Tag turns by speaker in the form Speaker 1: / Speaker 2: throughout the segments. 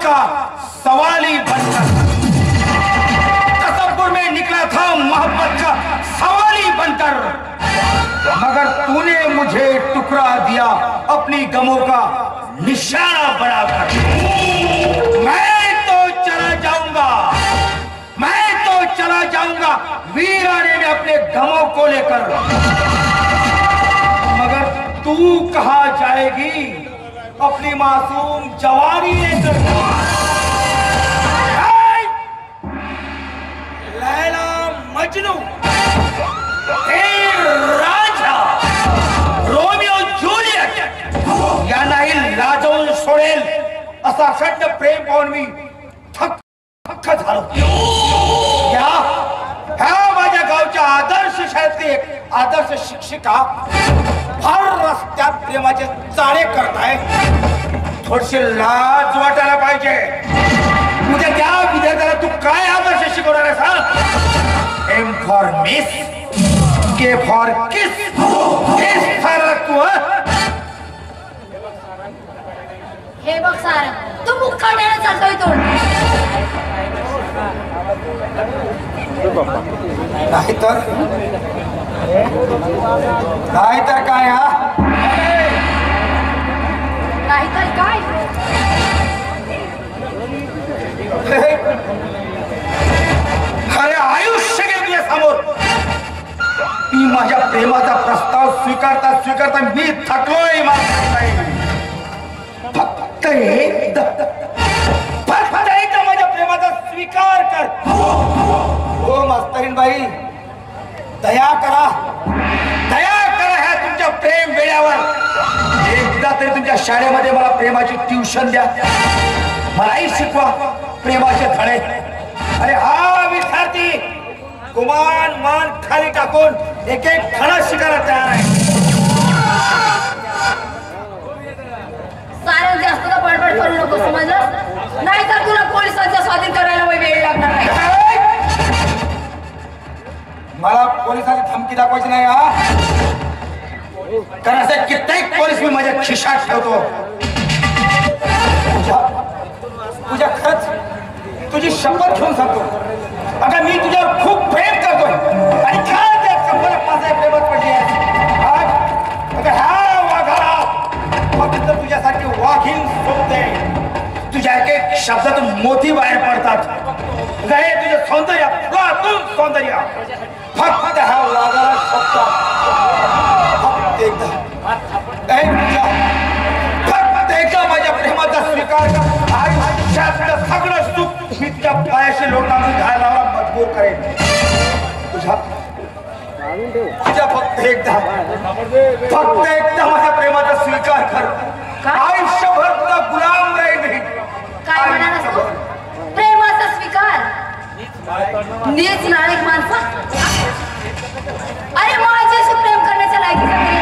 Speaker 1: का सवाली बनकर, तसव्वुर में निकला था मोहब्बत का सवाली बनकर, मगर तूने मुझे टुकड़ा दिया अपनी गमों का निशाना बनाकर। मैं तो चला जाऊंगा, मैं तो चला जाऊंगा वीराने में अपने गमों को लेकर, मगर तू कहाँ जाएगी अपनी मासूम जवानी लेकर? लैला मजनू, राजा, रोमियो जूलियट या नाही लाजवून सोडेल असा षड्ड प्रेम पाहून मी थक्क झालो। ह्या माझ्या गावच्या आदर्श शाळेतली एक आदर्श शिक्षिका फार रस्त्यात प्रेमाचे चाळे करताय। थोडीशी लाज वाटायला पाहिजे। उद्या त्या विद्यार्थ्याला तू काय आदर्श शिकवणार आहेस? हा, M for miss, K for kiss, kiss for तू?
Speaker 2: हे बघ सारा, तू मुक्काट्याने चालतोय तोड
Speaker 1: नाहीतर काय? हा,
Speaker 2: नाहीतर काय?
Speaker 1: खरे आयुष्य गेलं तुझ्या समोर। मी माझ्या प्रेमाचा प्रस्ताव स्वीकारता स्वीकारता मी थकलोय। फक्त एकदा माझ्या प्रेमाचा स्वीकार कर। हो मास्तरीन बाई, दया करा ह्या तुमच्या प्रेम वेळ्यावर। एकदा तरी तुमच्या शाळेमध्ये मला प्रेमाची ट्युशन द्या, मलाही शिकवा प्रेमाचे धडे। अरे हा विद्यार्थी गुमान मान खाली टाकून एक एक धडा शिकायला तयार आहे।
Speaker 2: सारं जास्त बडबड करू नको, समजलं? नाहीतर तुला पोलिसांच्या स्वाधीन करायला वेळ लागणार आहे।
Speaker 1: मला पोलिसांची धमकी दाखवायची नाही। हा, कारण असे कित्येक पोलीस मी माझ्या खिशात ठेवतो। तुझ्या खरंच तुझी शपथ घेऊन सांगतो, अगं मी तुझ्यावर खूप प्रेम करतोय आणि काय त्या कंपन्या माझ्या प्रेमात पडली आहे। आज ह्या वाघाला फक्त तुझ्यासाठी वाघीण सोडते। तुझ्या एक एक शब्दातून मोती बाहेर पडतात। तुझे सौंदर्य, फुलातून सौंदर्य, फक्त ह्या वाघाला शब्द फक्त एकदा माझ्या प्रेमाचा स्वीकार कर। आयुष्यातलं सगळं सुख मी तुझ्या पायाशी लोटांना घ्यायला मजबूर करेन। तुझ्या फक्त एकदा माझ्या प्रेमाचा स्वीकार कर। आयुष्यभर तुला गुलाम राहील नाही।
Speaker 2: काय म्हणालास तू? प्रेमाचा स्वीकार? नीच नाळेक माणसा, अरे माझ्याशी प्रेम करण्याच्या लायकीचा नाही।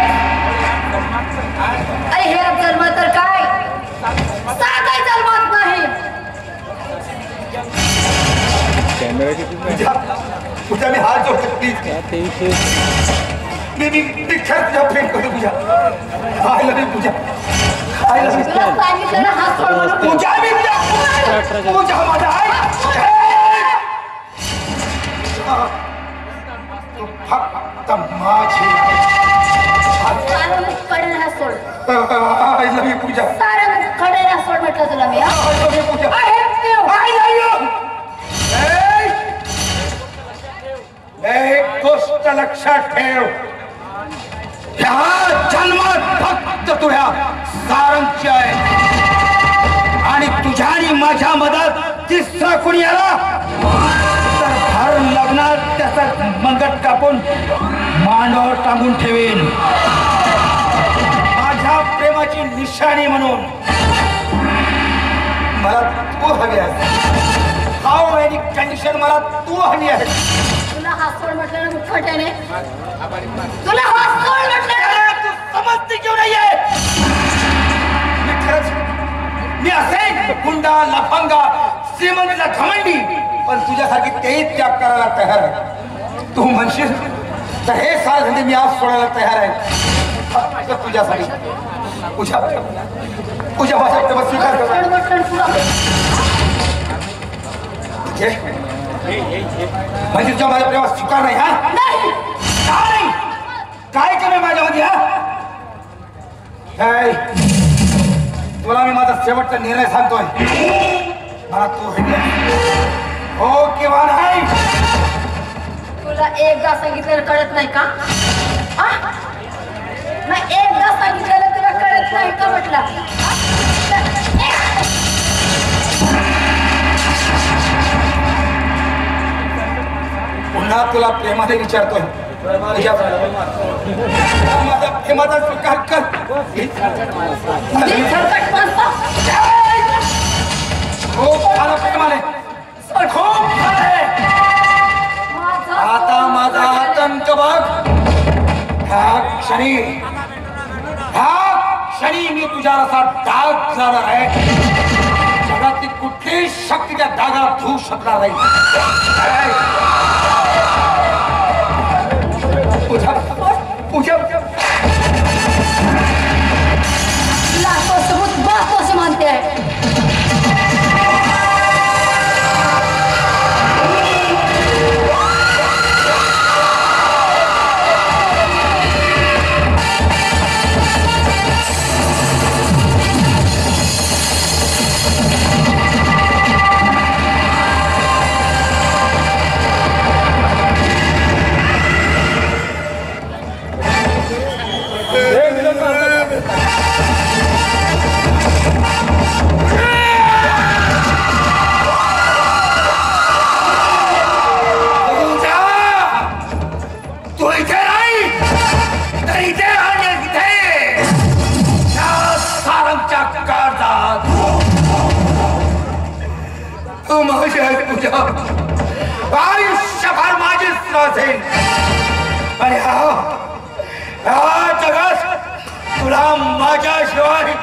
Speaker 2: अरे हे जन्म तर काय साधाय जन्मात नाही।
Speaker 1: तुझ्या मी हात जोडतो प्लीज। मी खरंच प्रेम करतो तुझ्या। I love you Puja, I love you.
Speaker 2: तुला सांगितलं ना हात सोड म्हणून।
Speaker 1: पूजा मी पूजा माझा फक्त माझी
Speaker 2: सारं मुक्काट्याने हात सोड।
Speaker 1: आय लव्ह यू पूजा,
Speaker 2: सारं मुक्काट्याने हात सोड म्हटलं तुला मी।
Speaker 1: I love you Pooja,
Speaker 2: I hate you.
Speaker 1: I love you. एक गोष्ट लक्षात ठेव, ह्या जन्मात फक्त तुझ्या सारंगची आहे आणि तुझ्या आणि माझ्या मधात तिसरा कोणी आला तर हर लग्नात त्याचा मनगट कापून मांडवावर टांगून ठेवेन माझ्या प्रेमाची निशाणी म्हणून। मला तू हवी आहे। हाऊ मेनी कंडिशन मला तू हवी आहे।
Speaker 2: तुला हात सोड म्हटलं ना मुक्काट्याने, तुला हात सोड म्हटलं।
Speaker 1: तू समजते क्यों नाही आहे? मी असे गुंडा, लफंगा, श्रीमंतीला घमंडी, पण तुझ्यासारखी तेही त्याग करायला तयार आहे। तू म्हणशील तर हे सारे धंदे मी आज सोडायला तयार आहे फक्त तुझ्यासाठी। तुझ्या माझ्या स्वीकार कर। म्हणजे तुझ्या माझ्या प्रेमात स्वीकार नाही हा
Speaker 2: नाही
Speaker 1: काय काय कमी माझ्यामध्ये हा काय तुला मी माझा शेवटचा निर्णय सांगतोय मला तू हो किंवा नाही
Speaker 2: तुला एकदा सांगितलेलं कळत नाही का नाही एकदा सांगितलेलं तुला कळत नाही का म्हटलं
Speaker 1: पुन्हा तुला प्रेमाने विचारतोय माझा प्रेमाचा स्वीकार कर खूप झालं प्रेमाने खूप आता माझा आतंक बघ ह्या क्षणी मी तुझ्या रसात डाग जाणार आहे जगातली कुठलीही शक्ती त्या डागात धुवू शकणार नाही पूजा
Speaker 2: लाखों सबूत बातों से मानते हैं आयुष्यभर माझीच राहील आणि हा जगात तुला माझ्याशिवाय